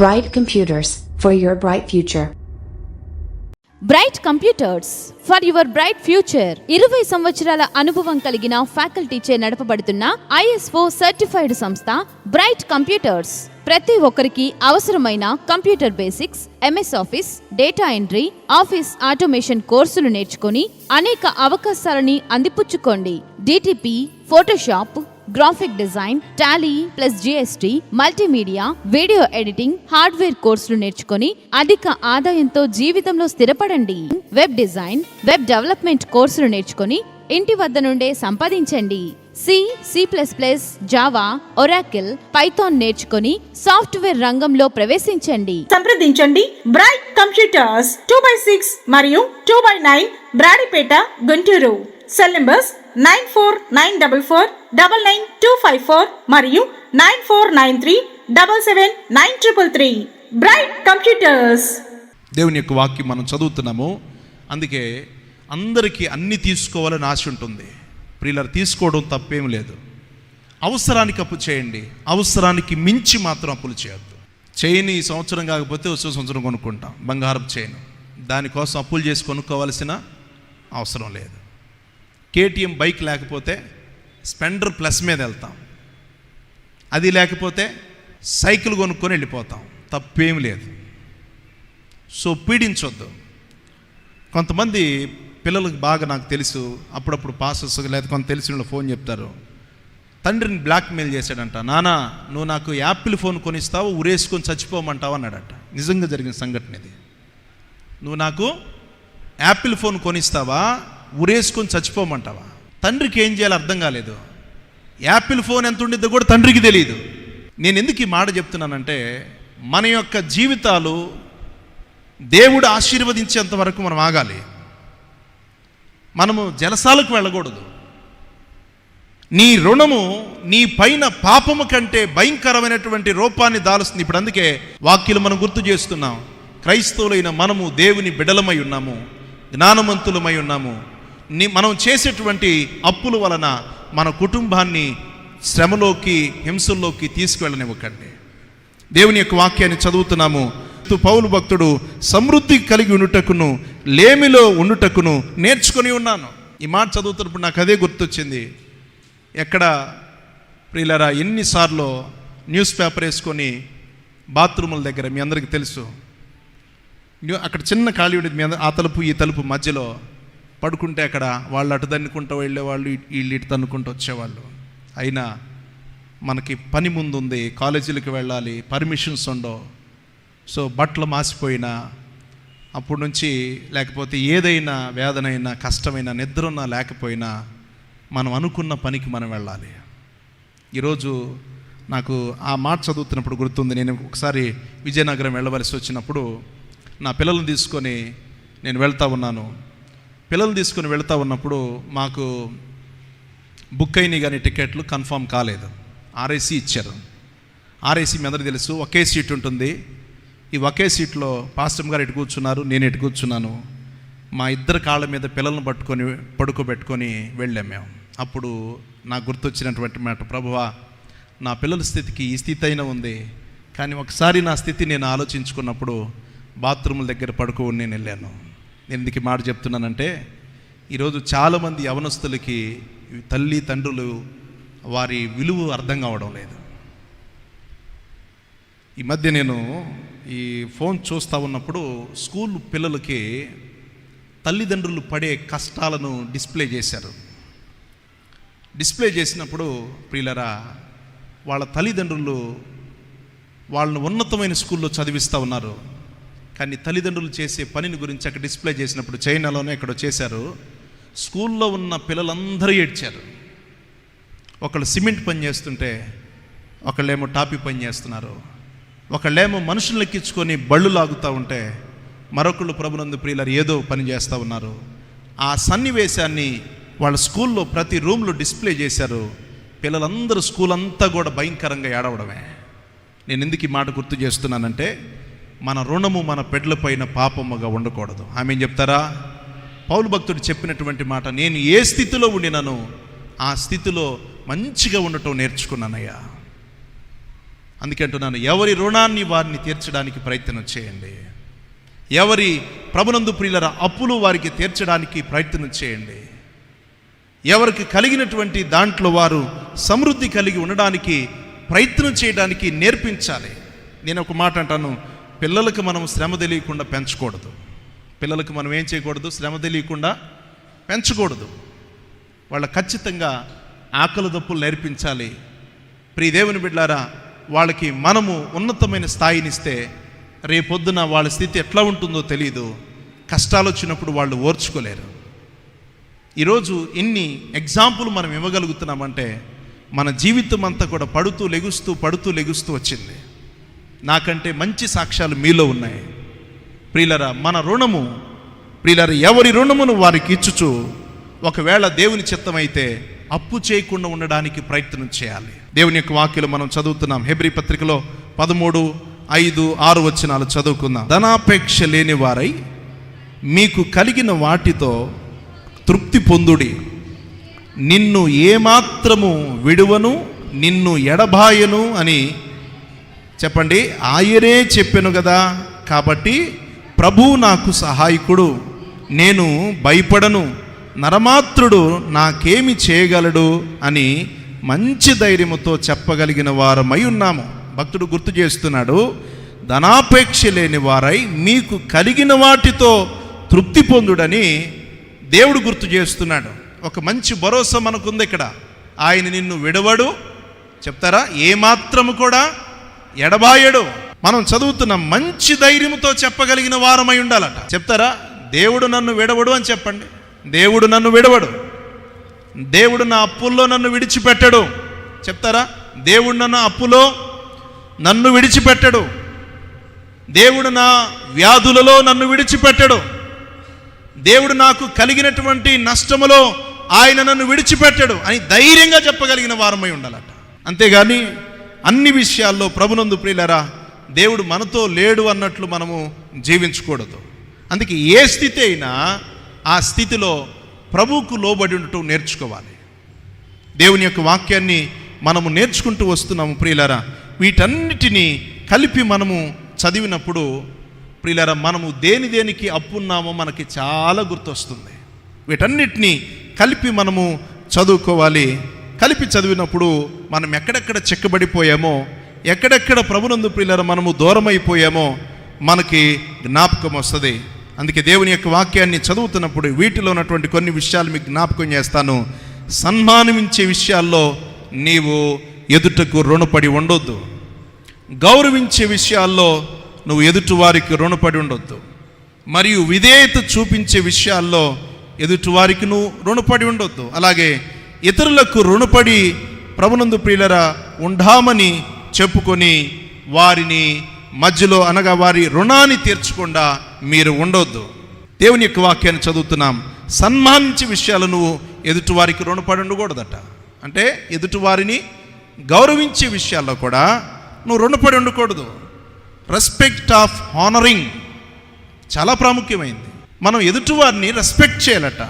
Bright Computers, for your bright future. Bright computers for your bright future. 20 సంవత్సరాల అనుభవం కలిగిన ఫ్యాకల్టీచే నడపబడుతున్న ISO certified సంస్థ bright computers. ప్రతి ఒక్కరికి అవసరమైన computer basics, MS office, data entry, office automation కోర్సులు నేర్చుకొని అనేక అవకాశాలని అందిపుచ్చుకోండి. DTP, Photoshop, graphic design, Tally plus GST, multimedia, video editing, hardware కోర్సులు నేర్చుకొని అధిక ఆదాయంతో జీవితంలో స్థిరపడండి. వెబ్ డిజైన్, వెబ్ డెవలప్మెంట్ కోర్సులు నేర్చుకొని ఇంటి వద్ద నుండే సంపాదించండి. C++, జావా, ఒరాకిల్, పైథాన్ నేర్చుకొని సాఫ్ట్వేర్ రంగంలో ప్రవేశించండి. సంప్రదించండి బ్రైట్ కంప్యూటర్స్ 2x6 మరియు 2x9 Brodipet, Guntur. Cell numbers 9494499254 మరియు 9493779333. Bright computers. దేవుని యొక్క వాక్యం మనం చదువుతున్నాము. అందుకే అందరికీ అన్ని తీసుకోవాలని ఆశ ఉంటుంది. ప్రియులారా, తీసుకోవడం తప్పేం లేదు. అవసరానికి అప్పు చేయండి, అవసరానికి మించి మాత్రం అప్పులు చేయొద్దు. చేయని ఈ సంవత్సరం కాకపోతే వచ్చే సంవత్సరం కొనుక్కుంటాం బంగారం చేయను. దానికోసం అప్పులు చేసి కొనుక్కోవాల్సిన అవసరం లేదు. KTM బైక్ లేకపోతే స్పెండర్ ప్లస్ మీద వెళ్తాం, అది లేకపోతే సైకిల్ కొనుక్కొని వెళ్ళిపోతాం, తప్పేం లేదు. సో పీడించొద్దు. కొంతమంది పిల్లలకు బాగా నాకు తెలుసు, అప్పుడప్పుడు పాస్టర్స్ లేదా కొంత తెలిసిన ఫోన్ చెప్తారు, తండ్రిని బ్లాక్మెయిల్ చేశాడంట. నానా, నువ్వు నాకు యాపిల్ ఫోన్ కొనిస్తావు, ఉరేసుకొని చచ్చిపోమంటావు అన్నాడట. నిజంగా జరిగిన సంఘటన ఇది. నువ్వు నాకు యాపిల్ ఫోన్ కొనిస్తావా, ఉరేసుకొని చచ్చిపోమంటావా? తండ్రికి ఏం చేయాలో అర్థం కాలేదు. యాపిల్ ఫోన్ ఎంత ఉండిద్దో కూడా తండ్రికి తెలియదు. నేను ఎందుకు ఈ మాట చెప్తున్నానంటే, మన యొక్క జీవితాలు దేవుడు ఆశీర్వదించేంత వరకు మనం ఆగాలి. మనము జలసాలకు వెళ్ళకూడదు. నీ రుణము నీ పైన పాపము కంటే భయంకరమైనటువంటి రూపాన్ని దాలుస్తుంది. ఇప్పుడు అందుకే వాక్యలు మనం గుర్తు చేస్తున్నాం. క్రైస్తవులైన మనము దేవుని బిడలమై ఉన్నాము, జ్ఞానవంతులమై ఉన్నాము. మనం చేసేటువంటి అప్పుల వలన మన కుటుంబాన్ని శ్రమలోకి, హింసల్లోకి తీసుకువెళ్ళనివ్వకండి. దేవుని యొక్క వాక్యాన్ని చదువుతున్నాము. పౌలు భక్తుడు సమృద్ధి కలిగి ఉండుటకును లేమిలో ఉండుటకును నేర్చుకొని ఉన్నాను. ఈ మాట చదువుతున్నప్పుడు నాకు అదే గుర్తొచ్చింది. ఎక్కడ ప్రియులారా, ఎన్నిసార్లు న్యూస్ పేపర్ వేసుకొని బాత్రూముల దగ్గర, మీ అందరికీ తెలుసు, అక్కడ చిన్న ఖాళీ ఉండేది, మీ ఆ తలుపు ఈ తలుపు మధ్యలో పడుకుంటే అక్కడ వాళ్ళు అటు తన్నుకుంటూ వెళ్ళేవాళ్ళు, వీళ్ళు ఇటు తన్నుకుంటూ వచ్చేవాళ్ళు. అయినా మనకి పని ముందు ఉంది, కాలేజీలకు వెళ్ళాలి, పర్మిషన్స్ ఉండవు. సో బట్టలు మాసిపోయినా, అప్పటి నుంచి లేకపోతే ఏదైనా వేదనైనా, కష్టమైనా, నిద్రన్నా లేకపోయినా మనం అనుకున్న పనికి మనం వెళ్ళాలి. ఈరోజు నాకు ఆ మాట చదువుతున్నప్పుడు గుర్తుంది. నేను ఒకసారి విజయనగరం వెళ్ళవలసి వచ్చినప్పుడు నా పిల్లలను తీసుకొని నేను వెళ్తూ ఉన్నాను. పిల్లలు తీసుకొని వెళ్తూ ఉన్నప్పుడు మాకు బుక్ అయినాయి కానీ టికెట్లు కన్ఫర్మ్ కాలేదు. RAC ఇచ్చారు. RAC మీ అందరికీ తెలుసు, ఒకే సీట్ ఉంటుంది. ఈ ఒకే సీట్లో పాస్టర్ గారు ఎటు కూర్చున్నారు, నేను ఎటు కూర్చున్నాను. మా ఇద్దరు కాళ్ళ మీద పిల్లలను పట్టుకొని పడుకోబెట్టుకొని వెళ్ళాం మేము. అప్పుడు నాకు గుర్తొచ్చినటువంటి మాట, ప్రభువా, నా పిల్లల స్థితికి ఈ స్థితి అయినా ఉంది, కానీ ఒకసారి నా స్థితి నేను ఆలోచించుకున్నప్పుడు బాత్రూముల దగ్గర పడుకోని నేను వెళ్ళాను. నేను ఎందుకు మాట చెప్తున్నానంటే, ఈరోజు చాలామంది యవనస్తులకి తల్లి తండ్రులు వారి విలువ అర్థం కావడం లేదు. ఈ మధ్య నేను ఈ ఫోన్ చూస్తూ ఉన్నప్పుడు స్కూల్ పిల్లలకి తల్లిదండ్రులు పడే కష్టాలను డిస్ప్లే చేశారు. డిస్ప్లే చేసినప్పుడు ప్రియులరా, వాళ్ళ తల్లిదండ్రులు వాళ్ళను ఉన్నతమైన స్కూల్లో చదివిస్తూ ఉన్నారు, కానీ తల్లిదండ్రులు చేసే పనిని గురించి అక్కడ డిస్ప్లే చేసినప్పుడు, చైనాలోనే ఎక్కడో చేశారు, స్కూల్లో ఉన్న పిల్లలందరూ ఏడ్చారు. ఒకళ్ళు సిమెంట్ పని చేస్తుంటే ఒకళ్ళేమో టాపీ పని చేస్తున్నారు, ఒకళ్ళేమో మనుషులను ఎక్కించుకొని బళ్ళు లాగుతూ ఉంటే మరొకళ్ళు ప్రభునందు ప్రియులారు ఏదో పని చేస్తూ ఉన్నారు. ఆ సన్నివేశాన్ని వాళ్ళ స్కూల్లో ప్రతి రూమ్లో డిస్ప్లే చేశారు. పిల్లలందరూ స్కూల్ అంతా కూడా భయంకరంగా ఏడవడమే. నేను ఎందుకు ఈ మాట గుర్తు చేస్తున్నానంటే, మన రుణము మన పెడ్ల పైన పాపముగా ఉండకూడదు. ఆమె చెప్తారా? పౌలు భక్తుడు చెప్పినటువంటి మాట, నేను ఏ స్థితిలో ఉండినానో ఆ స్థితిలో మంచిగా ఉండటం నేర్చుకున్నానయ్యా. అందుకే అంటున్నాను, ఎవరి రుణాన్ని వారిని తీర్చడానికి ప్రయత్నం చేయండి. ఎవరి ప్రభునందు ప్రియులరా అప్పులు వారికి తీర్చడానికి ప్రయత్నం చేయండి. ఎవరికి కలిగినటువంటి దాంట్లో వారు సమృద్ధి కలిగి ఉండడానికి ప్రయత్నం చేయడానికి నేర్పించాలి. నేను ఒక మాట అంటాను, పిల్లలకు మనం శ్రమ తెలియకుండా పెంచకూడదు. పిల్లలకు మనం ఏం చేయకూడదు? శ్రమ తెలియకుండా పెంచకూడదు. వాళ్ళ ఖచ్చితంగా ఆకలి దప్పులు నేర్పించాలి. ప్రియదేవుని బిడ్డలారా, వాళ్ళకి మనము ఉన్నతమైన స్థాయినిస్తే రేపొద్దున వాళ్ళ స్థితి ఎట్లా ఉంటుందో తెలియదు. కష్టాలు వచ్చినప్పుడు వాళ్ళు ఓర్చుకోలేరు. ఈరోజు ఎన్ని ఎగ్జాంపుల్ మనం ఇవ్వగలుగుతున్నామంటే మన జీవితం అంతా కూడా పడుతూ లెగుస్తూ వచ్చింది. నాకంటే మంచి సాక్ష్యాలు మీలో ఉన్నాయి. ప్రియులరా, మన రుణము, ప్రియులరా, ఎవరి రుణమును వారికి ఇచ్చుచు ఒకవేళ దేవుని చిత్తమైతే అప్పు చేయకుండా ఉండడానికి ప్రయత్నం చేయాలి. దేవుని యొక్క వాక్యలు మనం చదువుతున్నాం. హెబ్రీ పత్రికలో 13, 5, 6 వచనాలు చదువుకుందాం. ధనాపేక్ష లేని వారై మీకు కలిగిన వాటితో తృప్తి పొందుడి. నిన్ను ఏమాత్రము విడువను, నిన్ను ఎడబాయను అని చెప్పండి. ఆయనే చెప్పెను కదా, కాబట్టి ప్రభువు నాకు సహాయకుడు, నేను భయపడను, నరమాత్రుడు నాకేమి చేయగలడు అని మంచి ధైర్యముతో చెప్పగలిగిన వారమై ఉన్నాము. భక్తుడు గుర్తు చేస్తున్నాడు, ధనాపేక్ష లేని వారై మీకు కలిగిన వాటితో తృప్తి పొందుడని దేవుడు గుర్తు చేస్తున్నాడు. ఒక మంచి భరోసా మనకుంది ఇక్కడ. ఆయన నిన్ను విడవడు, చెప్తారా, ఏమాత్రము కూడా ఎడబాయడు. మనం చదువుతున్న మంచి ధైర్యంతో చెప్పగలిగిన వారమై ఉండాలట. చెప్తారా, దేవుడు నన్ను విడవడు అని చెప్పండి. దేవుడు నన్ను విడవడు. దేవుడు నా అప్పుల్లో నన్ను విడిచిపెట్టడు. చెప్తారా, దేవుడు నన్ను అప్పులో నన్ను విడిచిపెట్టడు. దేవుడు నా వ్యాధులలో నన్ను విడిచిపెట్టడు. దేవుడు నాకు కలిగినటువంటి నష్టములో ఆయన నన్ను విడిచిపెట్టడు అని ధైర్యంగా చెప్పగలిగిన వారమై ఉండాలట. అంతేగాని అన్ని విషయాల్లో ప్రభునందు ప్రియులరా దేవుడు మనతో లేడు అన్నట్లు మనము జీవించకూడదు. అందుకే ఏ స్థితి అయినా ఆ స్థితిలో ప్రభువుకు లోబడి ఉండటం నేర్చుకోవాలి. దేవుని యొక్క వాక్యాన్ని మనము నేర్చుకుంటూ వస్తున్నాము ప్రియులరా. వీటన్నిటినీ కలిపి మనము చదివినప్పుడు ప్రియులరా మనము దేనికి అప్పున్నామో మనకి చాలా గుర్తొస్తుంది. వీటన్నిటినీ కలిపి మనము చదువుకోవాలి. కలిపి చదివినప్పుడు మనం ఎక్కడెక్కడ చెక్కబడిపోయామో, ఎక్కడెక్కడ ప్రభునందు ప్రియులరా మనము దూరం అయిపోయామో మనకి జ్ఞాపకం వస్తుంది. అందుకే దేవుని యొక్క వాక్యాన్ని చదువుతున్నప్పుడు వీటిలో ఉన్నటువంటి కొన్ని విషయాలు మీకు జ్ఞాపకం చేస్తాను. సన్మానమించే విషయాల్లో నీవు ఎదుటకు రుణపడి ఉండొద్దు. గౌరవించే విషయాల్లో నువ్వు ఎదుటి వారికి రుణపడి ఉండొద్దు. మరియు విధేయత చూపించే విషయాల్లో ఎదుటి వారికి నువ్వు రుణపడి ఉండొద్దు. అలాగే ఇతరులకు రుణపడి ప్రభునందు ప్రియులరా ఉండామని చెప్పుకొని వారిని మధ్యలో అనగా వారి రుణాన్ని తీర్చకుండా మీరు ఉండొద్దు. దేవుని యొక్క వాక్యాన్ని చదువుతున్నాం. సన్మానించే విషయాలు నువ్వు ఎదుటి వారికి రుణపడి ఉండకూడదట. అంటే ఎదుటి వారిని గౌరవించే విషయాల్లో కూడా నువ్వు రుణపడి ఉండకూడదు. రెస్పెక్ట్ ఆఫ్ హానరింగ్ చాలా ప్రాముఖ్యమైంది. మనం ఎదుటివారిని రెస్పెక్ట్ చేయాలట.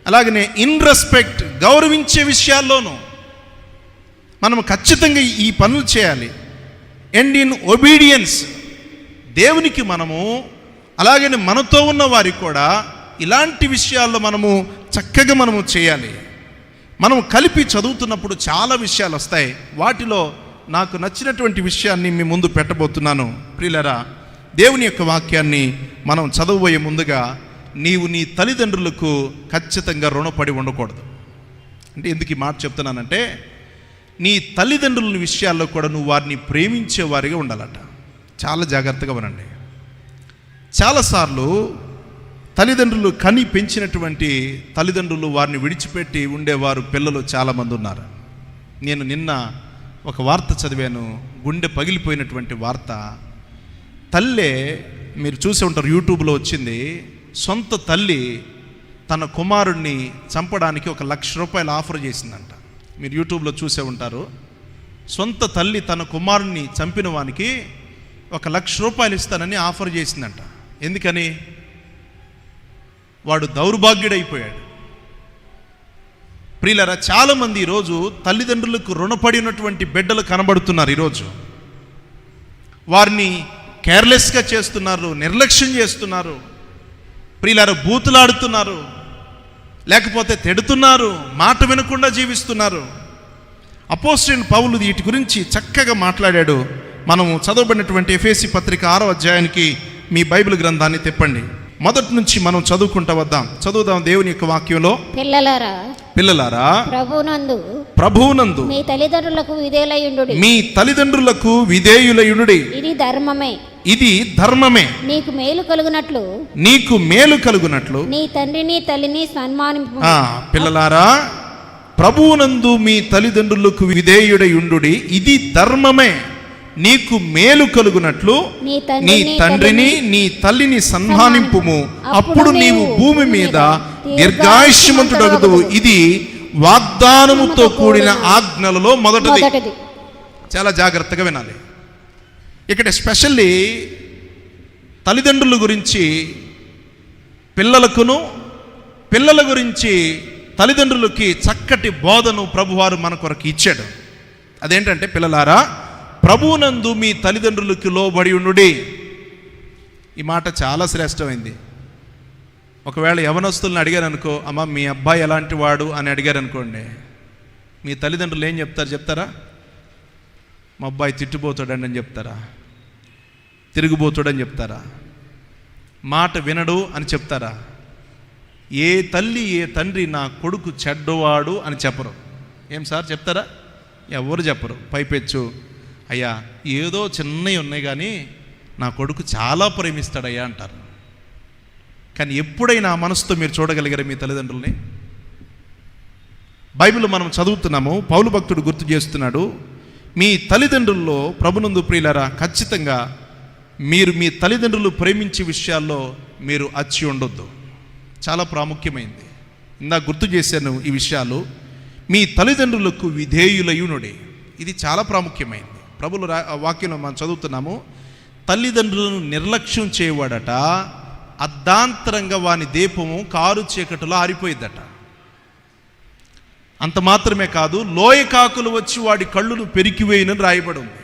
అలాగనే ఇన్ రెస్పెక్ట్ గౌరవించే విషయాల్లోనూ మనం ఖచ్చితంగా ఈ పనులు చేయాలి. అండ్ ఇన్ ఒబీడియన్స్ దేవునికి మనము, అలాగనే మనతో ఉన్న వారికి కూడా ఇలాంటి విషయాల్లో మనము చక్కగా మనము చేయాలి. మనం కలిపి చదువుతున్నప్పుడు చాలా విషయాలు వస్తాయి. వాటిలో నాకు నచ్చినటువంటి విషయాన్ని మీ ముందు పెట్టబోతున్నాను. ప్రియులరా, దేవుని యొక్క వాక్యాన్ని మనం చదవబోయే ముందుగా నీవు నీ తల్లిదండ్రులకు ఖచ్చితంగా రుణపడి ఉండకూడదు. అంటే ఎందుకు ఈ మాట చెప్తున్నానంటే, నీ తల్లిదండ్రుల విషయాల్లో కూడా నువ్వు వారిని ప్రేమించేవారిగా ఉండాలట. చాలా జాగ్రత్తగా వినండి. చాలాసార్లు తల్లిదండ్రులు కని పెంచినటువంటి తల్లిదండ్రులు వారిని విడిచిపెట్టి ఉండేవారు పిల్లలు చాలామంది ఉన్నారు. నేను నిన్న ఒక వార్త చదివాను, గుండె పగిలిపోయినటువంటి వార్త. తల్లే, మీరు చూసే ఉంటారు, యూట్యూబ్లో వచ్చింది. సొంత తల్లి తన కుమారుడిని చంపడానికి ₹1,00,000 ఆఫర్ చేసిందంట. మీరు యూట్యూబ్లో చూసే ఉంటారు. సొంత తల్లి తన కుమారుడిని చంపిన వానికి ₹1,00,000 ఇస్తానని ఆఫర్ చేసిందంట. ఎందుకని? వాడు దౌర్భాగ్యుడైపోయాడు. ప్రియులరా, చాలామంది ఈరోజు తల్లిదండ్రులకు రుణపడి ఉన్నటువంటి బిడ్డలు కనబడుతున్నారు. ఈరోజు వారిని కేర్లెస్గా చేస్తున్నారు, నిర్లక్ష్యం చేస్తున్నారు, ప్రియులారా బూతులాడుతున్నారు, లేకపోతే తిడుతున్నారు, మాట వినకుండా జీవిస్తున్నారు. అపోస్తలుడైన పౌలు వీటి గురించి చక్కగా మాట్లాడాడు. మనము చదవబడినటువంటి ఎఫెసీ పత్రిక 6వ అధ్యాయానికి మీ బైబిల్ గ్రంథాన్ని తిప్పండి. మొదటి నుంచి మనం చదువుకుంటూ వద్దాం. చదువుదాం దేవుని యొక్క వాక్యంలో. పిల్లలారా ప్రభువునందు మీ తల్లిదండ్రులకు విధేయులయుండుడి. మీ తల్లిదండ్రులకు విధేయులయుండుడి. ఇది ధర్మమే. నీకు మేలు కలుగునట్లు నీ తండ్రిని తల్లిని సన్మానింపు. పిల్లలారా ప్రభువునందు మీ తల్లిదండ్రులకు విధేయుడయుండుడి. ఇది ధర్మమే. నీకు మేలు కలుగునట్లు నీ తండ్రిని నీ తల్లిని సన్మానింపుము. అప్పుడు నీవు భూమి మీద దీర్ఘాయుష్యమంతుడగుదువు. ఇది వాగ్దానముతో కూడిన ఆజ్ఞలలో మొదటిది. చాలా జాగ్రత్తగా వినాలి. ఇక్కడ స్పెషల్లీ తల్లిదండ్రుల గురించి పిల్లల గురించి తల్లిదండ్రులకి చక్కటి బోధను ప్రభువారు మన కొరకు ఇచ్చాడు. అదేంటంటే, పిల్లలారా ప్రభువునందు మీ తల్లిదండ్రులకు లోబడి ఉండుడి. ఈ మాట చాలా శ్రేష్టమైంది. ఒకవేళ యవనస్తుల్ని అడిగారు అనుకో, అమ్మ మీ అబ్బాయి ఎలాంటి వాడు అని అడిగారు అనుకోండి, మీ తల్లిదండ్రులు ఏం చెప్తారా? మా అబ్బాయి తిట్టిపోతాడండి అని చెప్తారా? తిరిగిపోతాడని చెప్తారా? మాట వినడు అని చెప్తారా? ఏ తల్లి ఏ తండ్రి నా కొడుకు చెడ్డవాడు అని చెప్పరు. ఏం సార్ చెప్తారా? ఎవరు చెప్పరు. పైపెచ్చు, అయ్యా ఏదో చిన్నవి ఉన్నాయి కానీ నా కొడుకు చాలా ప్రేమిస్తాడయ్యా అంటారు. కానీ ఎప్పుడైనా ఆ మనసుతో మీరు చూడగలిగారా మీ తల్లిదండ్రుల్ని? బైబిల్ మనం చదువుతున్నాము, పౌలు భక్తుడు గుర్తు చేస్తున్నాడు, మీ తల్లిదండ్రుల్లో ప్రభునందు ప్రియులారా ఖచ్చితంగా మీరు మీ తల్లిదండ్రులు ప్రేమించే విషయాల్లో మీరు అచ్చి ఉండొద్దు. చాలా ప్రాముఖ్యమైంది. ఇందాక గుర్తు చేశాను ఈ విషయాలు. మీ తల్లిదండ్రులకు విధేయులయునుడి. ఇది చాలా ప్రాముఖ్యమైంది. ప్రభుల వాక్యంలో మనం చదువుతున్నాము, తల్లిదండ్రులను నిర్లక్ష్యం చేయవాడట అర్ధాంతరంగా వాని దీపము కారు చీకటిలో ఆరిపోయిద్దట. అంత మాత్రమే కాదు, లోయ కాకులు వచ్చి వాడి కళ్ళును పెరికివేయనని రాయబడి ఉంది.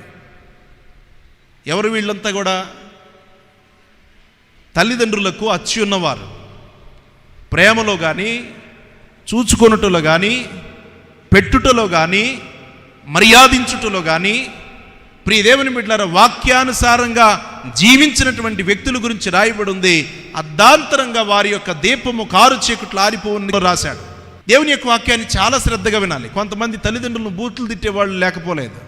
ఎవరు వీళ్ళంతా కూడా? తల్లిదండ్రులకు అచ్చి ఉన్నవారు. ప్రేమలో కానీ, చూచుకొనుటలో కానీ, పెట్టుటలో కానీ, మర్యాదించుటలో కానీ, ప్రియ దేవుని బిడ్డలారా వాక్యానుసారంగా జీవించినటువంటి వ్యక్తుల గురించి రాయబడి ఉంది. అర్ధాంతరంగా వారి యొక్క దీపము కారు చీకట్లు ఆరిపోని రాశాడు. దేవుని యొక్క వాక్యాన్ని చాలా శ్రద్ధగా వినాలి. కొంతమంది తల్లిదండ్రులను బూతులు తిట్టేవాళ్ళు లేకపోలేదు.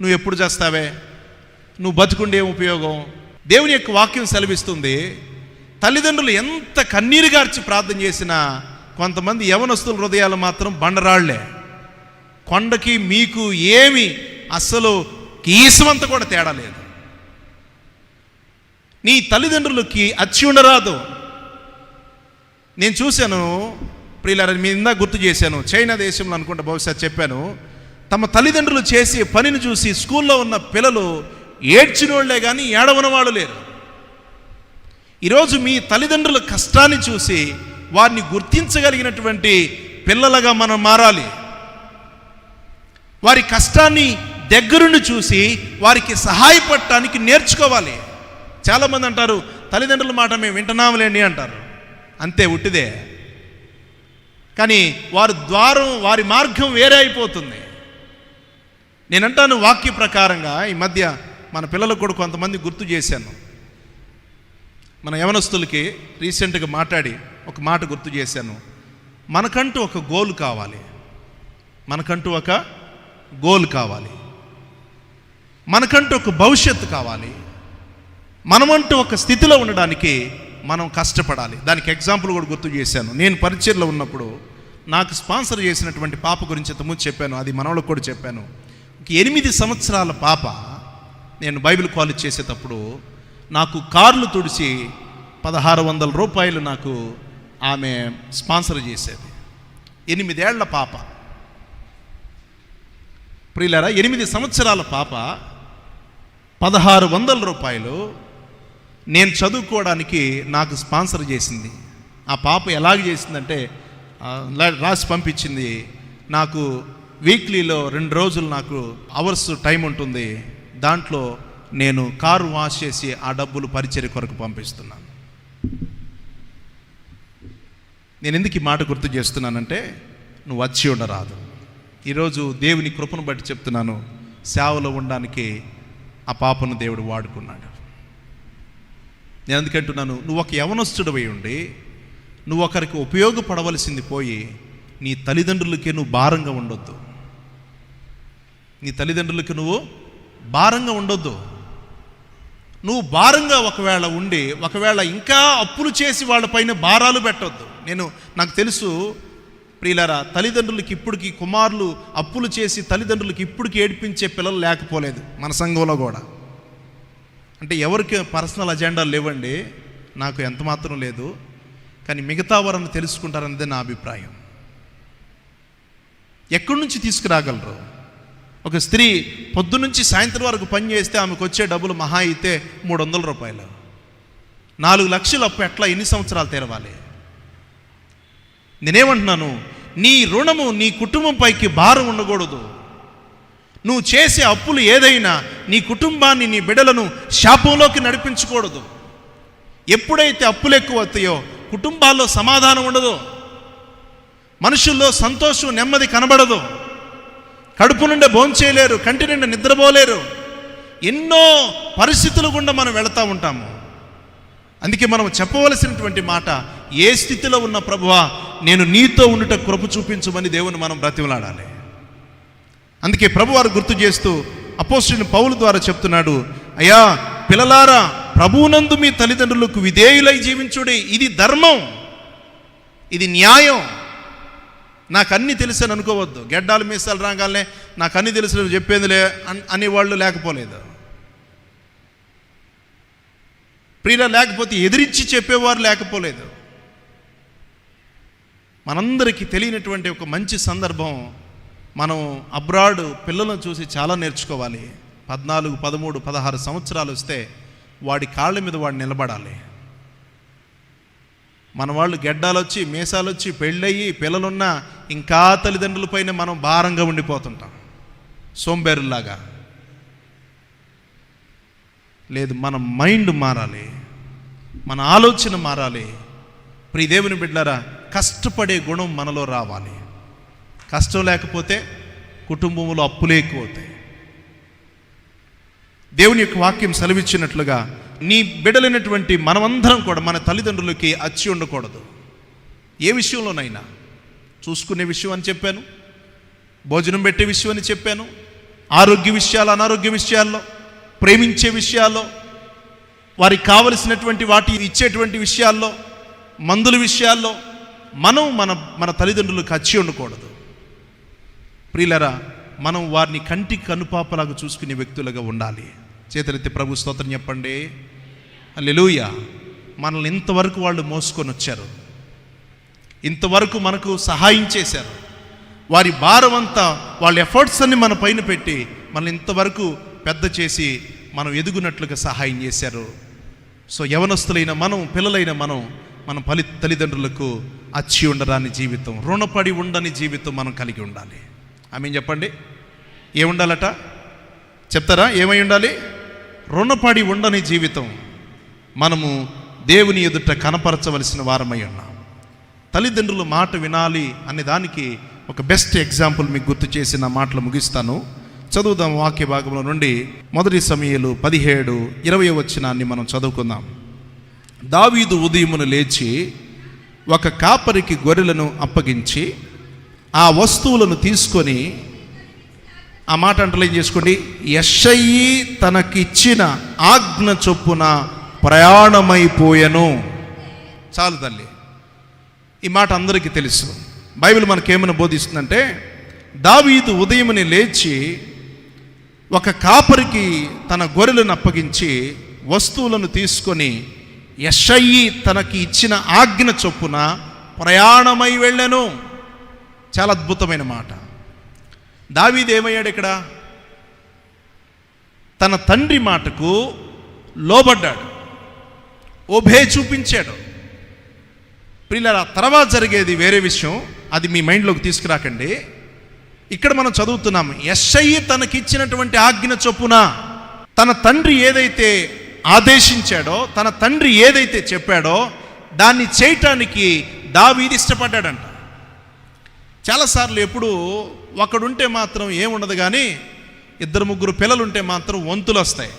నువ్వు ఎప్పుడు చేస్తావే, నువ్వు బతుకుండే ఉపయోగం. దేవుని యొక్క వాక్యం సెలవిస్తుంది, తల్లిదండ్రులు ఎంత కన్నీరు గార్చి ప్రార్థన చేసినా కొంతమంది యవనస్తుల హృదయాలు మాత్రం బండరాళ్లే. కొండకి మీకు ఏమి అస్సలు కీసమంత కూడా తేడా లేదు. నీ తల్లిదండ్రులకి అచ్చి ఉండరాదు. నేను చూశాను ప్రియులారా, మీ ఇందాక గుర్తు చేశాను, చైనా దేశంలో అనుకుంటా బహుశా చెప్పాను, తమ తల్లిదండ్రులు చేసే పనిని చూసి స్కూల్లో ఉన్న పిల్లలు ఏడ్చినోళ్లే కానీ ఏడవన వాళ్ళు లేరు. ఈరోజు మీ తల్లిదండ్రుల కష్టాన్ని చూసి వారిని గుర్తించగలిగినటువంటి పిల్లలుగా మనం మారాలి. వారి కష్టాన్ని దగ్గరుండి చూసి వారికి సహాయపడటానికి నేర్చుకోవాలి. చాలామంది అంటారు, తల్లిదండ్రుల మాట మేము వింటున్నాములేండి అంటారు. అంతే, ఉట్టిదే. కానీ వారి మార్గం వేరే అయిపోతుంది. నేనంటాను వాక్య ప్రకారంగా, ఈ మధ్య మన పిల్లలకు కూడా కొంతమంది గుర్తు చేశాను. మన యవనస్తులకి రీసెంట్గా మాట్లాడి ఒక మాట గుర్తు చేశాను. మనకంటూ ఒక గోల్ కావాలి. మనకంటూ ఒక గోల్ కావాలి. మనకంటూ ఒక భవిష్యత్తు కావాలి. మనమంటూ ఒక స్థితిలో ఉండడానికి మనం కష్టపడాలి. దానికి ఎగ్జాంపుల్ కూడా గుర్తు చేశాను. నేను పరిచర్లో ఉన్నప్పుడు నాకు స్పాన్సర్ చేసినటువంటి పాప గురించి ఇంతకుముందు చెప్పాను, అది మనవలకు కూడా చెప్పాను. 8 సంవత్సరాల పాప, నేను బైబిల్ కాలేజ్ చేసేటప్పుడు నాకు కార్లు తుడిచి 1600 రూపాయలు నాకు ఆమె స్పాన్సర్ చేసేది. 8 ఏళ్ల పాప. ప్రియులారా, 8 సంవత్సరాల పాప 1600 రూపాయలు నేను చదువుకోవడానికి నాకు స్పాన్సర్ చేసింది. ఆ పాప ఎలాగ చేసిందంటే, రాసి పంపించింది, నాకు వీక్లీలో 2 రోజులు నాకు అవర్స్ టైం ఉంటుంది, దాంట్లో నేను కారు వాష్ చేసి ఆ డబ్బులు పరిచర్య కొరకు పంపిస్తున్నాను. నేను ఎందుకు ఈ మాట గుర్తు చేస్తున్నానంటే, నువ్వు వచ్చి ఉండరాదు. ఈరోజు దేవుని కృపను బట్టి చెప్తున్నాను, సేవలో ఉండడానికి ఆ పాపను దేవుడు వాడుకున్నాడు. నేను ఎందుకంటున్నాను, నువ్వు ఒక యవనస్తుడివై ఉండి నువ్వు ఒకరికి ఉపయోగపడవలసింది పోయి నీ తల్లిదండ్రులకి నువ్వు భారంగా ఉండొద్దు. నీ తల్లిదండ్రులకి నువ్వు భారంగా ఉండొద్దు. నువ్వు భారంగా ఒకవేళ ఇంకా అప్పులు చేసి వాళ్ళపైన భారాలు పెట్టొద్దు. నాకు తెలుసు ప్రియులారా, తల్లిదండ్రులకి ఇప్పటికి కుమారులు అప్పులు చేసి తల్లిదండ్రులకి ఇప్పటికి ఏడిపించే పిల్లలు లేకపోలేదు మన సంఘంలో కూడా. అంటే ఎవరికి పర్సనల్ అజెండాలు లేవండి, నాకు ఎంత మాత్రం లేదు, కానీ మిగతా వారిని తెలుసుకుంటారన్నదే నా అభిప్రాయం. ఎక్కడి నుంచి తీసుకురాగలరు? ఒక స్త్రీ పొద్దునుంచి సాయంత్రం వరకు పని చేస్తే ఆమెకు వచ్చే డబ్బులు మహా అయితే 300 రూపాయలు. 4 లక్షలు అప్పు ఎట్లా ఎన్ని సంవత్సరాలు తెరవాలి? నేనేమంటున్నాను, నీ రుణము నీ కుటుంబం పైకి భారం ఉండకూడదు. నువ్వు చేసే అప్పులు ఏదైనా నీ కుటుంబాన్ని, నీ బిడ్డలను శాపంలోకి నడిపించకూడదు. ఎప్పుడైతే అప్పులు ఎక్కువ అవుతాయో కుటుంబాల్లో సమాధానం ఉండదు, మనుషుల్లో సంతోషం నెమ్మది కనబడదు, కడుపు నుండి భోంచేయలేరు, కంటి నిండా నిద్రపోలేరు. ఎన్నో పరిస్థితులు గుండా మనం వెళతా ఉంటాము. అందుకే మనం చెప్పవలసినటువంటి మాట, ఏ స్థితిలో ఉన్న ప్రభువా నేను నీతో ఉండుట కృప చూపించమని దేవుని మనం బ్రతిమలాడాలి. అందుకే ప్రభువారు గుర్తు చేస్తూ అపోస్తలుడైన పౌలు ద్వారా చెప్తున్నాడు, అయ్యా పిల్లలారా ప్రభువునందు మీ తల్లిదండ్రులకు విధేయులై జీవించుడి, ఇది ధర్మం, ఇది న్యాయం. నాకు అన్నీ తెలుసని అనుకోవద్దు. గెడ్డాలు మీసాలు రాగానే నాకు అన్నీ తెలుసు చెప్పేదిలే అనేవాళ్ళు లేకపోలేదు. ప్రియుల లేకపోతే ఎదిరించి చెప్పేవారు లేకపోలేదు. మనందరికీ తెలియనటువంటి ఒక మంచి సందర్భం, మనం అబ్రాడ్ పిల్లలను చూసి చాలా నేర్చుకోవాలి. 14, 13, 16 సంవత్సరాలు వస్తే వాడి కాళ్ళ మీద వాడు నిలబడాలి. మన వాళ్ళు గెడ్డాలు వచ్చి మీసాలు వచ్చి పెళ్ళయ్యి పిల్లలున్నా ఇంకా తల్లిదండ్రులపైన మనం భారంగా ఉండిపోతుంటాం, సోంబేరులాగా. లేదు, మన మైండ్ మారాలి, మన ఆలోచన మారాలి. ప్రియ దేవుని బిడ్డలారా, కష్టపడే గుణం మనలో రావాలి. కష్టం లేకపోతే కుటుంబంలో అప్పులే ఎక్కువ అవుతాయి. దేవుని యొక్క వాక్యం సెలవిచ్చినట్లుగా నీ బిడ్డలైనటువంటి మనమందరం కూడా మన తల్లిదండ్రులకి అచ్చి ఉండకూడదు. ఏ విషయంలోనైనా, చూసుకునే విషయం అని చెప్పాను, భోజనం పెట్టే విషయం అని చెప్పాను, ఆరోగ్య విషయాలు అనారోగ్య విషయాల్లో, ప్రేమించే విషయాల్లో, వారికి కావలసినటువంటి వాటి ఇచ్చేటువంటి విషయాల్లో, మందుల విషయాల్లో మనం మన తల్లిదండ్రులకు అచ్చి ఉండకూడదు. ప్రియులరా, మనం వారిని కంటికి కనుపాపలాగా చూసుకునే వ్యక్తులుగా ఉండాలి. చేతులెత్తి ప్రభు స్తోత్రం చెప్పండి. హల్లెలూయా. మనల్ని ఇంతవరకు వాళ్ళు మోసుకొని వచ్చారు, ఇంతవరకు మనకు సహాయం చేశారు. వారి భారం అంతా, వాళ్ళ ఎఫర్ట్స్ అన్ని మన పైన పెట్టి మనల్ని ఇంతవరకు పెద్ద చేసి మనం ఎదుగునట్లుగా సహాయం చేశారు. సో యవనస్తులైన మనం, పిల్లలైన మన తల్లిదండ్రులకు అచ్చి ఉండరాని జీవితం, రుణపడి ఉండని జీవితం మనం కలిగి ఉండాలి. ఆమేన్ చెప్పండి. ఏముండాలట చెప్తారా? ఏమై ఉండాలి? రుణపడి ఉండని జీవితం మనము దేవుని ఎదుట కనపరచవలసిన వారమై ఉన్నాం. తల్లిదండ్రుల మాట వినాలి అనే దానికి ఒక బెస్ట్ ఎగ్జాంపుల్ మీకు గుర్తు చేసి నా మాటలు ముగిస్తాను. చదువుదాం వాక్య భాగంలో నుండి 1 సమూయేలు 17:20 వచనాన్ని మనం చదువుకుందాం. దావీదు ఉదయమున లేచి ఒక కాపరికి గొర్రెలను అప్పగించి ఆ వస్తువులను తీసుకొని, ఆ మాట అంటలేం చేసుకోండి, యెషయి తనకిచ్చిన ఆజ్ఞ చొప్పున ప్రయాణమైపోయెను. చాలు తల్లి, ఈ మాట అందరికీ తెలుసు. బైబిల్ మనకేమైనా బోధిస్తుందంటే, దావీదు ఉదయముని లేచి ఒక కాపరికి తన గొర్రెలను అప్పగించి వస్తువులను తీసుకొని యెషయి తనకి ఇచ్చిన ఆజ్ఞ చొప్పున ప్రయాణమై వెళ్ళెను. చాలా అద్భుతమైన మాట. దావీదు ఏమయ్యాడు ఇక్కడ? తన తండ్రి మాటకు లోబడ్డాడు, ఓబే చూపించాడు. ప్రియులారా, తర్వాత జరిగేది వేరే విషయం, అది మీ మైండ్లోకి తీసుకురాకండి. ఇక్కడ మనం చదువుతున్నాము, యెషయి తనకిచ్చినటువంటి ఆజ్ఞ చొప్పున. తన తండ్రి ఏదైతే ఆదేశించాడో, తన తండ్రి ఏదైతే చెప్పాడో దాన్ని చేయటానికి దావీదు ఇష్టపడ్డాడంట. చాలాసార్లు ఎప్పుడు ఒకడుంటే మాత్రం ఏముండదు, కానీ 2-3 పిల్లలుంటే మాత్రం వంతులు వస్తాయి.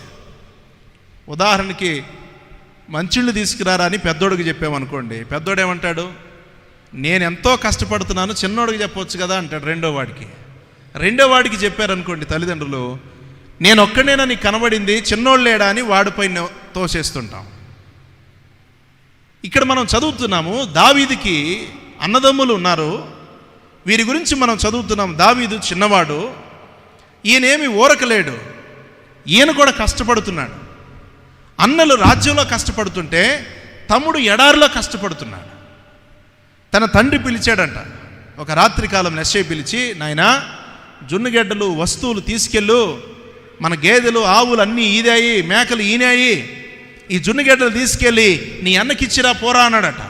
ఉదాహరణకి మంచిళ్ళు తీసుకురారా అని పెద్దోడికి చెప్పామనుకోండి, పెద్దోడు ఏమంటాడు, నేను ఎంతో కష్టపడుతున్నాను, చిన్నోడికి చెప్పవచ్చు కదా అంటాడు. రెండో వాడికి చెప్పారనుకోండి తల్లిదండ్రులు, నేను ఒక్కడేనా నీకు కనబడింది, చిన్నోడు లేడా అని వాడిపై తోసేస్తుంటాం. ఇక్కడ మనం చదువుతున్నాము, దావీదుకి అన్నదమ్ములు ఉన్నారు. వీరి గురించి మనం చదువుతున్నాం. దావీదు చిన్నవాడు, ఈయనేమి ఊరకలేడు, ఈయన కూడా కష్టపడుతున్నాడు. అన్నలు రాజ్యంలో కష్టపడుతుంటే తమ్ముడు ఎడారిలో కష్టపడుతున్నాడు. తన తండ్రి పిలిచాడంట. ఒక రాత్రి కాలం నెస్సే పిలిచి, నాయనా జున్నుగడ్డలు వస్తువులు తీసుకెళ్ళు, మన గేదెలు ఆవులు అన్నీ ఈదాయి, మేకలు ఈనాయి, ఈ జున్నుగడ్డలు తీసుకెళ్ళి నీ అన్నకిచ్చిరా పోరా అన్నాడట.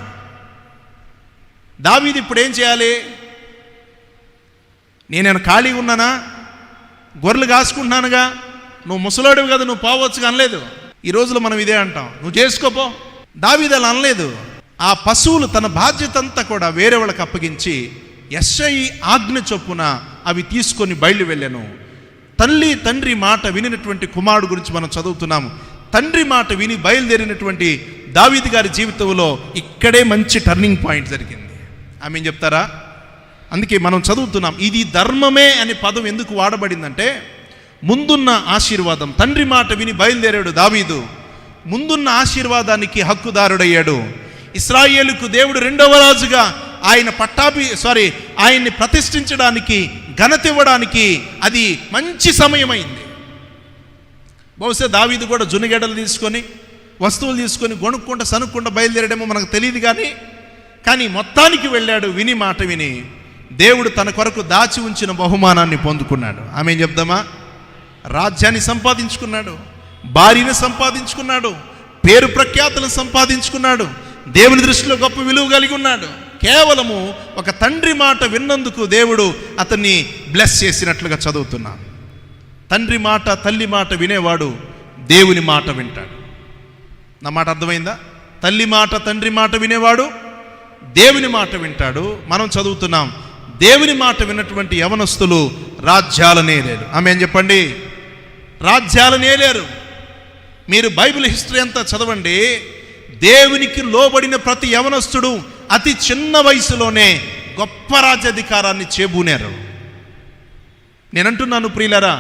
దావీదు ఇప్పుడు ఏం చేయాలి? నేనేమైనా ఖాళీగా ఉన్నానా? గొర్రెలు కాసుకుంటున్నానుగా, నువ్వు ముసలోడివి కదా, నువ్వు పోవచ్చుగా అనలేదు. ఈ రోజులో మనం ఇదే అంటాం, నువ్వు చేసుకోపో. దావీదు అలా అనలేదు. ఆ పశువులు తన బాధ్యత అంతా కూడా వేరే వాళ్ళకి అప్పగించి యెషయి ఆజ్ఞ చొప్పున అవి తీసుకొని బయలు వెళ్ళాను. తల్లి తండ్రి మాట వినినటువంటి కుమారుడు గురించి మనం చదువుతున్నాము. తండ్రి మాట విని బయలుదేరినటువంటి దావీదు గారి జీవితంలో ఇక్కడే మంచి టర్నింగ్ పాయింట్ జరిగింది. ఆమె చెప్తారా? అందుకే మనం చదువుతున్నాం, ఇది ధర్మమే అనే పదం ఎందుకు వాడబడిందంటే, ముందున్న ఆశీర్వాదం, తండ్రి మాట విని బయలుదేరాడు దావీదు, ముందున్న ఆశీర్వాదానికి హక్కుదారుడయ్యాడు. ఇశ్రాయేలుకు దేవుడు 2వ రాజుగా ఆయన్ని ప్రతిష్ఠించడానికి, ఘనత ఇవ్వడానికి అది మంచి సమయమైంది. బహుశా దావీదు కూడా జున్నుగడ్డలు తీసుకొని, వస్తువులు తీసుకొని గొనుక్కుంటూ సనుక్కుంటూ బయలుదేరడమో మనకు తెలియదు, కానీ మొత్తానికి వెళ్ళాడు. విని మాట విని దేవుడు తన కొరకు దాచి ఉంచిన బహుమానాన్ని పొందుకున్నాడు. ఆమె చెప్దామా? రాజ్యాన్ని సంపాదించుకున్నాడు, భార్యను సంపాదించుకున్నాడు, పేరు ప్రఖ్యాతులను సంపాదించుకున్నాడు, దేవుని దృష్టిలో గొప్ప విలువ కలిగి ఉన్నాడు. కేవలము ఒక తండ్రి మాట విన్నందుకు దేవుడు అతన్ని బ్లెస్ చేసినట్లుగా చదువుతున్నాం. తండ్రి మాట తల్లి మాట వినేవాడు దేవుని మాట వింటాడు. నా మాట అర్థమైందా? తల్లి మాట తండ్రి మాట వినేవాడు దేవుని మాట వింటాడు. మనం చదువుతున్నాం, దేవుని మాట విన్నటువంటి యవనస్తులు రాజ్యాలనే లేరు. ఆమె ఏం చెప్పండి? రాజ్యాలనే లేరు. మీరు బైబిల్ హిస్టరీ అంతా చదవండి. దేవునికి లోబడిన ప్రతి యవనస్తుడు అతి చిన్న వయసులోనే గొప్ప రాజ్యాధికారాన్ని చేబూనారు. నేనంటున్నాను ప్రియులారా,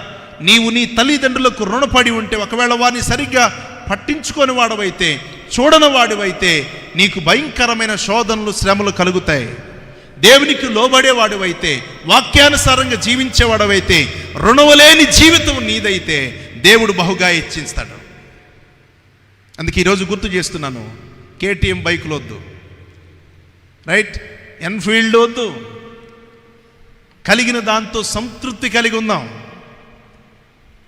నీవు నీ తల్లిదండ్రులకు రుణపడి ఉంటే, ఒకవేళ వారిని సరిగ్గా పట్టించుకొని వాడవైతే, చూడని వాడివైతే, నీకు భయంకరమైన శోధనలు శ్రమలు కలుగుతాయి. దేవునికి లోబడేవాడివైతే, వాక్యానుసారంగా జీవించేవాడవైతే, రుణవలేని జీవితం నీదైతే దేవుడు బహుగా హెచ్చిస్తాడు. అందుకే ఈరోజు గుర్తు చేస్తున్నాను, కేటీఎం బైకులు వద్దు, రైట్, ఎన్ఫీల్డ్ వద్దు, కలిగిన దాంతో సంతృప్తి కలిగి ఉందాం.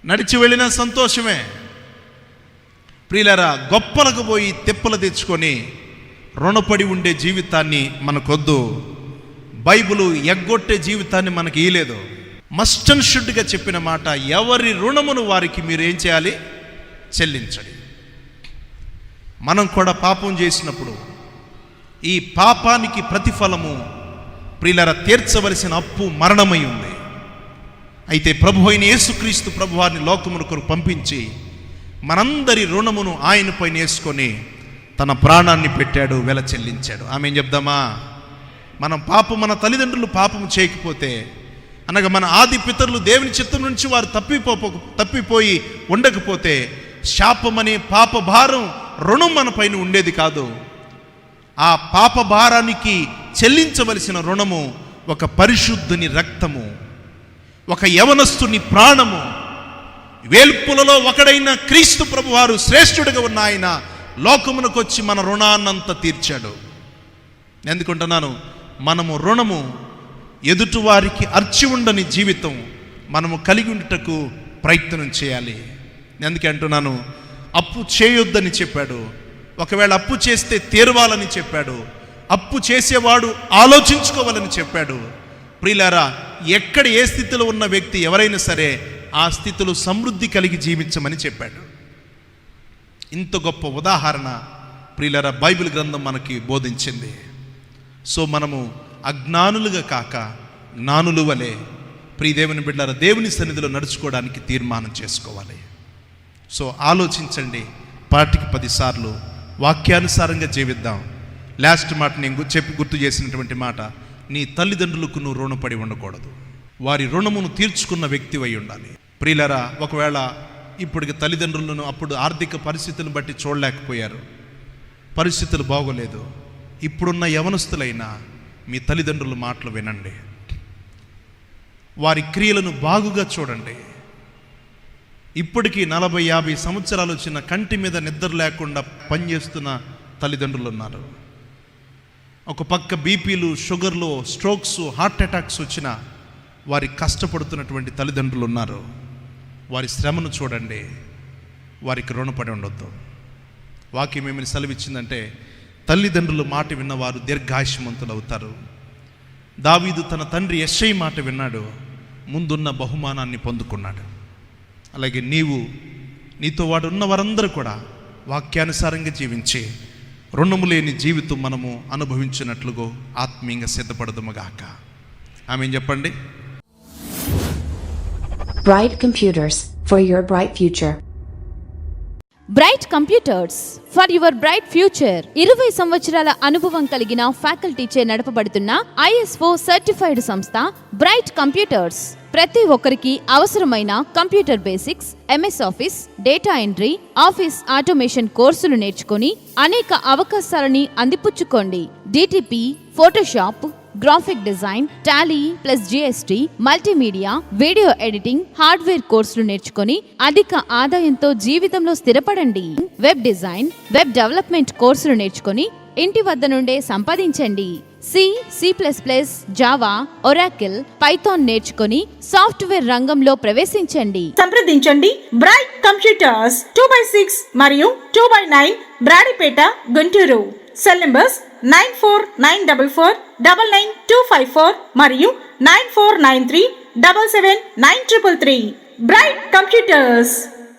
నడిచి వెళ్ళిన సంతోషమే. ప్రియులారా, గొప్పలకు పోయి తెప్పలు తెచ్చుకొని రుణపడి ఉండే జీవితాన్ని మనకొద్దు. బైబిలు ఎగ్గొట్టే జీవితాన్ని మనకి ఇయలేదు. మస్ట్ అండ్ షుడ్గా చెప్పిన మాట, ఎవరి రుణమును వారికి మీరు ఏం చేయాలి? చెల్లించండి. మనం కూడా పాపం చేసినప్పుడు ఈ పాపానికి ప్రతిఫలము ప్రియులారా తీర్చవలసిన అప్పు మరణమై ఉంది. అయితే ప్రభు అయిన యేసుక్రీస్తు ప్రభువారిని లోకమునకు పంపించి మనందరి రుణమును ఆయన పైన వేసుకొని తన ప్రాణాన్ని పెట్టాడు, వెల చెల్లించాడు. ఆమె చెప్దామా? మన తల్లిదండ్రులు పాపం చేయకపోతే, అనగా మన ఆది పితరులు దేవుని చిత్తం నుంచి వారు తప్పిపోయి ఉండకపోతే, శాపమనే పాప భారం రుణం మన పైన ఉండేది కాదు. ఆ పాప భారానికి చెల్లించవలసిన రుణము ఒక పరిశుద్ధుని రక్తము, ఒక యవనస్తుని ప్రాణము. వేల్పులలో ఒకడైన క్రీస్తు ప్రభువారు శ్రేష్ఠుడిగా ఉన్న ఆయన లోకమునకు వచ్చి మన రుణాన్నంతా తీర్చాడు. ఎందుకుంటున్నాను? మనము రుణము ఎదుటివారికి అర్చి ఉండని జీవితం మనము కలిగి ఉండుటకు ప్రయత్నం చేయాలి. అందుకే అంటున్నాను, అప్పు చేయొద్దని చెప్పాడు. ఒకవేళ అప్పు చేస్తే తీరవాలని చెప్పాడు. అప్పు చేసేవాడు ఆలోచించుకోవాలని చెప్పాడు. ప్రియులారా, ఎక్కడ ఏ స్థితిలో ఉన్న వ్యక్తి ఎవరైనా సరే ఆ స్థితిలో సమృద్ధి కలిగి జీవించమని చెప్పాడు. ఇంత గొప్ప ఉదాహరణ ప్రియులారా బైబిల్ గ్రంథం మనకి బోధించింది. సో మనము అజ్ఞానులుగా కాక జ్ఞానులు వలె ప్రియ దేవుని బిడ్డలారా దేవుని సన్నిధిలో నడుచుకోవడానికి తీర్మానం చేసుకోవాలి. సో ఆలోచించండి, పాటికి 10 సార్లు వాక్యానుసారంగా జీవిద్దాం. లాస్ట్ మాట నేను గుర్తు చేసినటువంటి మాట, నీ తల్లిదండ్రులకు నువ్వు రుణపడి ఉండకూడదు. వారి రుణమును తీర్చుకున్న వ్యక్తి అయి ఉండాలి. ప్రియులారా ఒకవేళ ఇప్పటికి తల్లిదండ్రులను అప్పుడు ఆర్థిక పరిస్థితులను బట్టి చూడలేకపోయారు, పరిస్థితులు బాగోలేదు, ఇప్పుడున్న యవనస్తులైనా మీ తల్లిదండ్రుల మాటలు వినండి, వారి క్రియలను బాగుగా చూడండి. ఇప్పటికీ 40-50 సంవత్సరాలు వచ్చిన కంటి మీద నిద్ర లేకుండా పనిచేస్తున్న తల్లిదండ్రులు ఉన్నారు. ఒక పక్క బీపీలు, షుగర్లు, స్ట్రోక్స్, హార్ట్ అటాక్స్ వచ్చిన వారి కష్టపడుతున్నటువంటి తల్లిదండ్రులు ఉన్నారు. వారి శ్రమను చూడండి, వారికి రుణపడి ఉండొద్దు. వాక్యం ఏమైనా సెలవిచ్చిందంటే తల్లిదండ్రుల మాట విన్నవారు దీర్ఘాయుష్మంతులు అవుతారు. దావీదు తన తండ్రి యెషై మాట విన్నాడు, ముందున్న బహుమానాన్ని పొందుకున్నాడు. అలాగే నీతో వాడు ఉన్న వారందరూ కూడా వాక్యానుసారంగా జీవించి రుణము లేని జీవితం మనము అనుభవించినట్లుగా ఆత్మీయంగా సిద్ధపడదుముగాక. ఆమేన్ చెప్పండి. Bright Computers for your bright future. Bright computers for your bright future 20 సంవత్సరాల అనుభవం కలిగిన ఫ్యాకల్టీచే నడపబడుతున్న ISO సర్టిఫైడ్ సంస్థ బ్రైట్ కంప్యూటర్స్. ప్రతి ఒక్కరికి అవసరమైన computer basics, MS office, data entry, office automation కోర్సులు నేర్చుకొని అనేక అవకాశాలని అందిపుచ్చుకోండి. DTP, Photoshop, graphic design, Tally plus GST, multimedia, video editing, hardware కోర్సులు నేర్చుకొని అధిక ఆదాయంతో జీవితంలో స్థిరపడండి. వెబ్ డిజైన్, వెబ్ డెవలప్మెంట్ కోర్సులు నేర్చుకొని ఇంటి వద్ద నుండే సంపాదించండి. C++, జావా, ఒరాకిల్, పైథాన్ నేర్చుకొని సాఫ్ట్వేర్ రంగంలో ప్రవేశించండి. సంప్రదించండి బ్రైట్ కంప్యూటర్స్ 2x6 మరియు 2x9 Brodipet, Guntur. Cell numbers 9494499254 మరియు 9493779333. Bright computers.